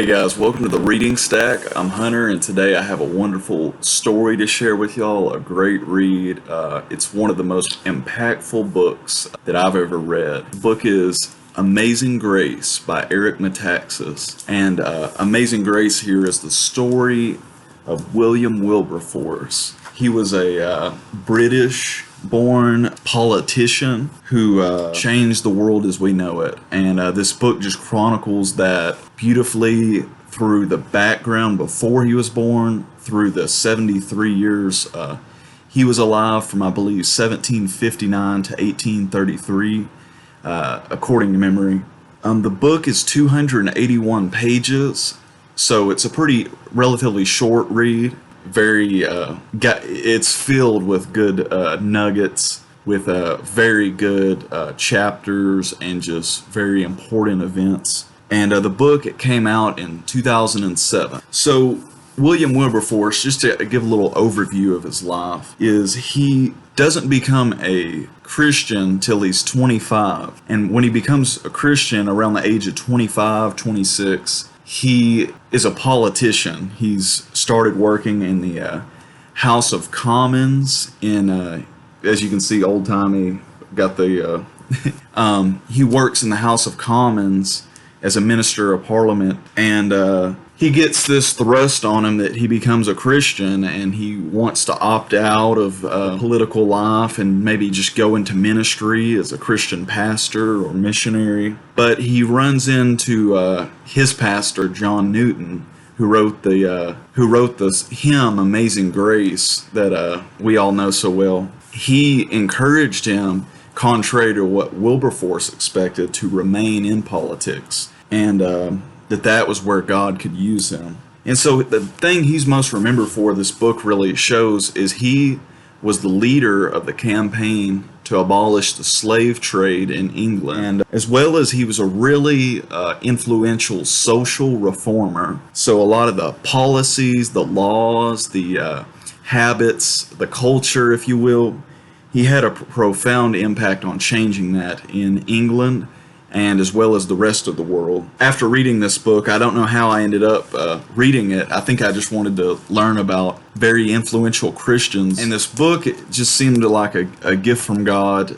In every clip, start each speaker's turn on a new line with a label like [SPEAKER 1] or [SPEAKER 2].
[SPEAKER 1] Guys, welcome to the Reading Stack. I'm Hunter, and today I have a wonderful story to share with y'all, a great read. It's one of the most impactful books that I've ever read. The book is Amazing Grace by Eric Metaxas, and Amazing Grace here is the story of William Wilberforce. He was a British-born politician who changed the world as we know it. And this book just chronicles that beautifully through the background before he was born, through the 73 years he was alive from, I believe, 1759 to 1833, according to memory. The book is 281 pages, so it's a pretty relatively short read. It's filled with good nuggets, with very good chapters and just very important events. And the book, it came out in 2007. So William Wilberforce, just to give a little overview of his life, is he doesn't become a Christian till he's 25. And when he becomes a Christian around the age of 25, 26, he is a politician. He's started working in the House of Commons in, as you can see, old-timey, got the, he works in the House of Commons as a minister of parliament, and he gets this thrust on him that he becomes a Christian and he wants to opt out of political life and maybe just go into ministry as a Christian pastor or missionary. But he runs into his pastor, John Newton, who wrote the hymn "Amazing Grace" that we all know so well. He encouraged him, contrary to what Wilberforce expected, to remain in politics, and that was where God could use him. And so the thing he's most remembered for, this book really shows, is he was the leader of the campaign to abolish the slave trade in England, and as well as he was a really influential social reformer. So a lot of the policies, the laws, the habits, the culture, if you will, he had a profound impact on changing that in England and as well as the rest of the world. After reading this book, I don't know how I ended up reading it. I think I just wanted to learn about very influential Christians. And this book, it just seemed like a gift from God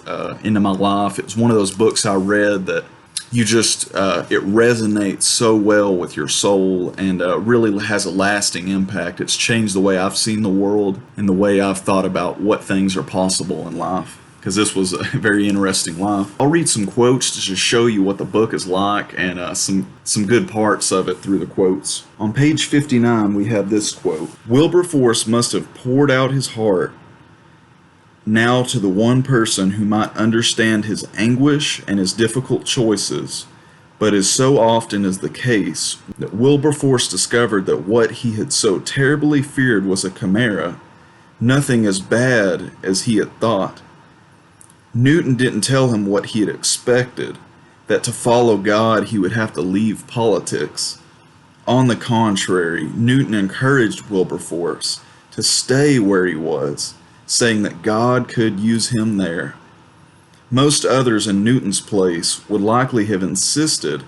[SPEAKER 1] into my life. It was one of those books I read that you just, it resonates so well with your soul and really has a lasting impact. It's changed the way I've seen the world and the way I've thought about what things are possible in life, because this was a very interesting life. I'll read some quotes to just show you what the book is like and some good parts of it through the quotes. On page 59, we have this quote: "Wilberforce must have poured out his heart now to the one person who might understand his anguish and his difficult choices, but as so often is the case, that Wilberforce discovered that what he had so terribly feared was a chimera, nothing as bad as he had thought. Newton didn't tell him what he had expected, that to follow God he would have to leave politics. On the contrary, Newton encouraged Wilberforce to stay where he was, saying that God could use him there. Most others in Newton's place would likely have insisted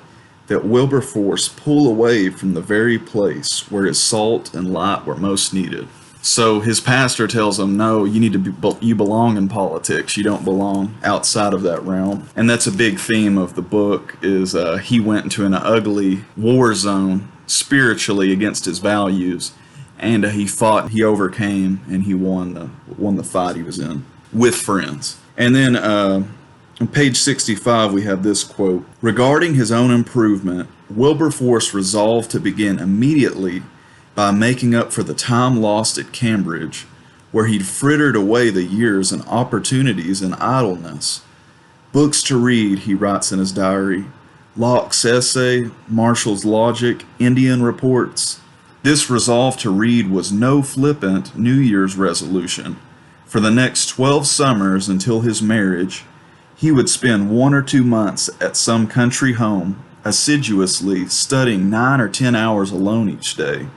[SPEAKER 1] that Wilberforce pull away from the very place where his salt and light were most needed." So his pastor tells him, no, you belong in politics. You don't belong outside of that realm. And that's a big theme of the book, is he went into an ugly war zone spiritually against his values, and he fought, he overcame, and he won the fight he was in with friends. And then on page 65, we have this quote: "Regarding his own improvement, Wilberforce resolved to begin immediately by making up for the time lost at Cambridge, where he'd frittered away the years and opportunities in idleness. Books to read," he writes in his diary, "Locke's essay, Marshall's logic, Indian reports." This resolve to read was no flippant New Year's resolution. For the next 12 summers until his marriage, he would spend 1 or 2 months at some country home, assiduously studying 9 or 10 hours alone each day.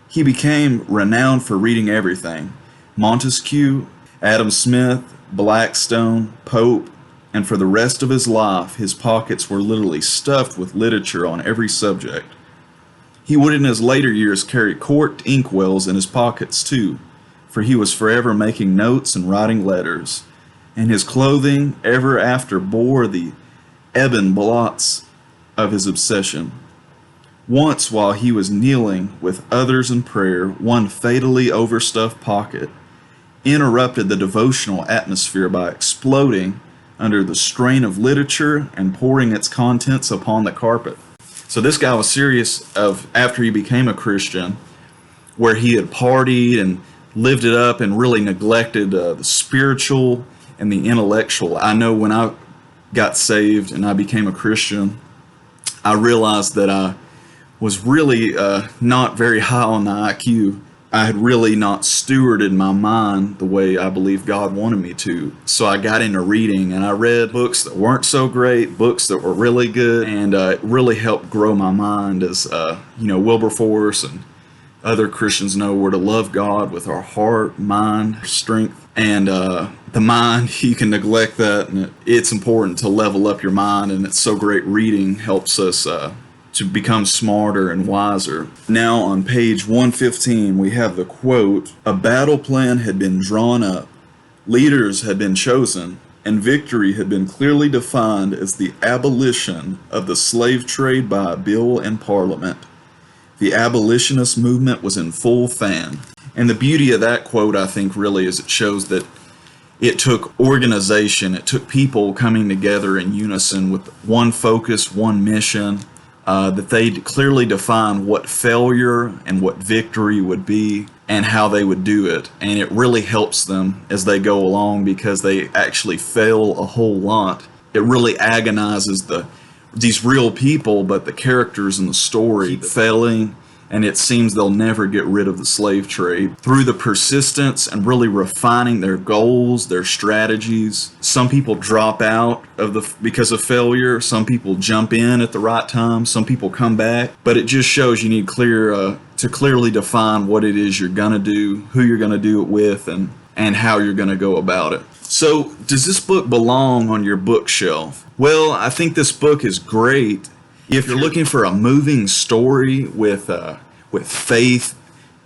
[SPEAKER 1] He became renowned for reading everything: Montesquieu, Adam Smith, Blackstone, Pope, and for the rest of his life his pockets were literally stuffed with literature on every subject. He would in his later years carry corked inkwells in his pockets too, for he was forever making notes and writing letters, and his clothing ever after bore the ebon blots of his obsession. Once, while he was kneeling with others in prayer, one fatally overstuffed pocket interrupted the devotional atmosphere by exploding under the strain of literature and pouring its contents upon the carpet. So this guy was serious of after he became a Christian, where he had partied and lived it up and really neglected the spiritual and the intellectual. I know when I got saved and I became a Christian, I realized that I was really not very high on the IQ. I had really not stewarded my mind the way I believe God wanted me to. So I got into reading, and I read books that weren't so great, books that were really good, and it really helped grow my mind. As Wilberforce and other Christians know, we're to love God with our heart, mind, strength, and the mind, you can neglect that, and it's important to level up your mind, and it's so great. Reading helps us to become smarter and wiser. Now on page 115 we have the quote, "A battle plan had been drawn up, leaders had been chosen, and victory had been clearly defined as the abolition of the slave trade by a bill in Parliament. The abolitionist movement was in full fan." And the beauty of that quote, I think, really is it shows that it took organization, it took people coming together in unison with one focus, one mission, that they clearly define what failure and what victory would be and how they would do it. And it really helps them as they go along because they actually fail a whole lot. It really agonizes these real people, but the characters in the story failing, and it seems they'll never get rid of the slave trade. Through the persistence and really refining their goals, their strategies, some people drop out because of failure, some people jump in at the right time, some people come back, but it just shows you need to clearly define what it is you're gonna do, who you're gonna do it with, and how you're gonna go about it. So, does this book belong on your bookshelf? Well, I think this book is great if you're looking for a moving story with faith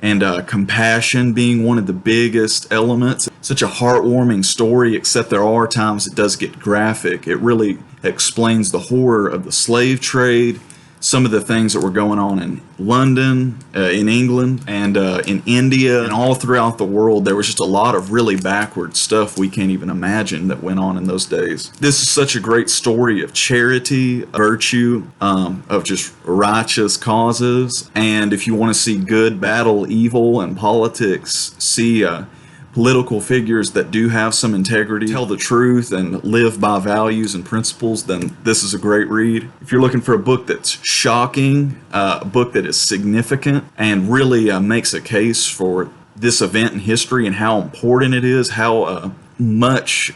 [SPEAKER 1] and compassion being one of the biggest elements. Such a heartwarming story, except there are times it does get graphic. It really explains the horror of the slave trade, some of the things that were going on in London, in England, and in India, and all throughout the world. There was just a lot of really backward stuff we can't even imagine that went on in those days. This is such a great story of charity, virtue, of just righteous causes. And if you want to see good battle evil and politics, see political figures that do have some integrity, tell the truth, and live by values and principles, then this is a great read. If you're looking for a book that's shocking, a book that is significant and really makes a case for this event in history and how important it is, how much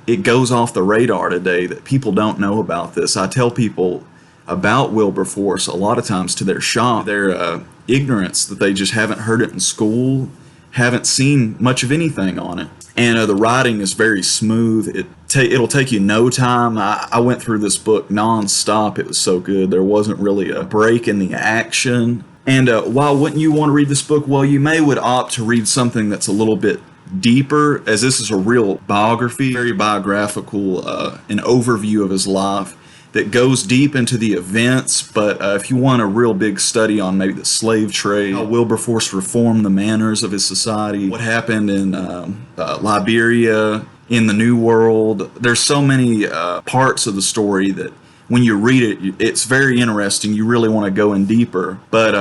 [SPEAKER 1] it goes off the radar today that people don't know about this. I tell people about Wilberforce a lot of times to their shock, their ignorance, that they just haven't heard it in school, haven't seen much of anything on it. And the writing is very smooth. It'll take you no time. I went through this book non-stop. It was so good. There wasn't really a break in the action. And why wouldn't you want to read this book? Well, you would opt to read something that's a little bit deeper, as this is a real biography, very biographical, an overview of his life that goes deep into the events. But if you want a real big study on maybe the slave trade, how Wilberforce reformed the manners of his society, what happened in Liberia, in the New World, there's so many parts of the story that when you read it, it's very interesting. You really want to go in deeper, but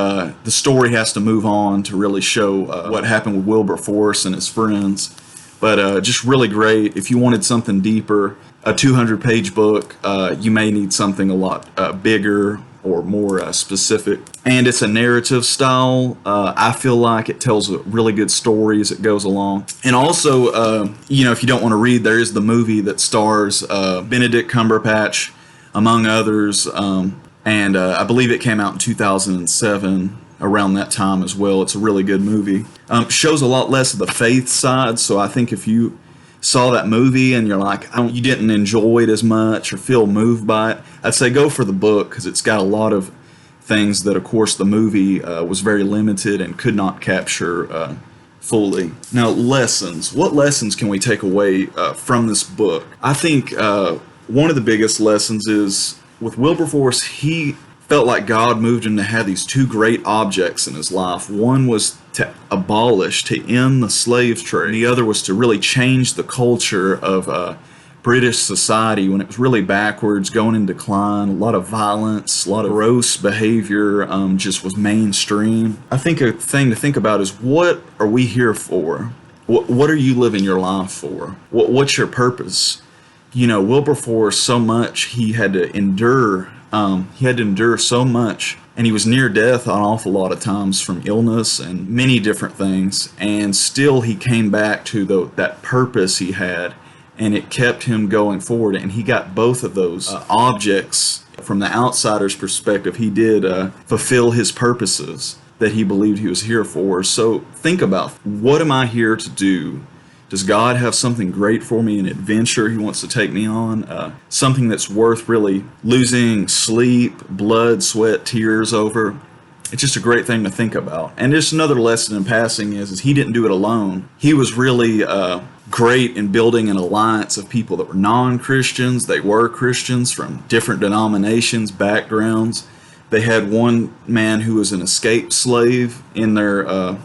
[SPEAKER 1] the story has to move on to really show what happened with Wilberforce and his friends. But just really great. If you wanted something deeper, a 200-page book, you may need something a lot bigger or more specific. And it's a narrative style. I feel like it tells a really good story as it goes along. And also, if you don't want to read, there is the movie that stars Benedict Cumberbatch, among others. And I believe it came out in 2007, around that time as well. It's a really good movie. Shows a lot less of the faith side, so I think if you saw that movie and you're like, you didn't enjoy it as much or feel moved by it, I'd say go for the book, because it's got a lot of things that, of course, the movie was very limited and could not capture fully. Now, lessons. What lessons can we take away from this book? I think one of the biggest lessons is with Wilberforce, he felt like God moved him to have these two great objects in his life. One was to abolish, to end the slave trade. The other was to really change the culture of British society when it was really backwards, going in decline, a lot of violence, a lot of gross behavior just was mainstream. I think a thing to think about is, what are we here for? What are you living your life for? What's your purpose? You know, Wilberforce, so much he had to endure. He had to endure so much, and he was near death an awful lot of times from illness and many different things, and still he came back to that purpose he had, and it kept him going forward, and he got both of those objects. From the outsider's perspective, he did fulfill his purposes that he believed he was here for. So think about, what am I here to do? Does God have something great for me, an adventure he wants to take me on? Something that's worth really losing sleep, blood, sweat, tears over? It's just a great thing to think about. And just another lesson in passing is he didn't do it alone. He was really great in building an alliance of people that were non-Christians. They were Christians from different denominations, backgrounds. They had one man who was an escaped slave in their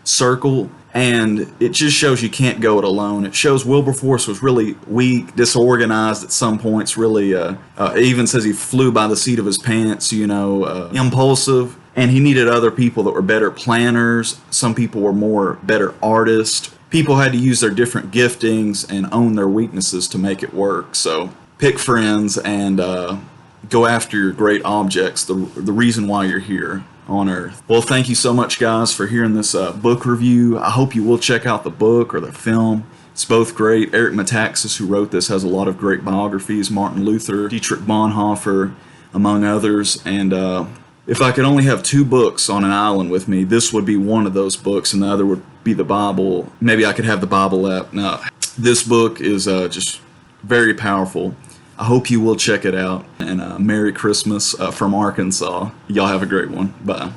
[SPEAKER 1] circle. And it just shows you can't go it alone. It shows Wilberforce was really weak, disorganized at some points, really, it even says he flew by the seat of his pants, impulsive. And he needed other people that were better planners. Some people were more better artists. People had to use their different giftings and own their weaknesses to make it work. So pick friends and go after your great objects, the reason why you're here on earth. Well, thank you so much, guys, for hearing this book review. I hope you will check out the book or the film. It's both great. Eric Metaxas, who wrote this, has a lot of great biographies. Martin Luther, Dietrich Bonhoeffer, among others. And if I could only have two books on an island with me, this would be one of those books, and the other would be the Bible. Maybe I could have the Bible app. No, this book is just very powerful. I hope you will check it out. And Merry Christmas from Arkansas. Y'all have a great one. Bye.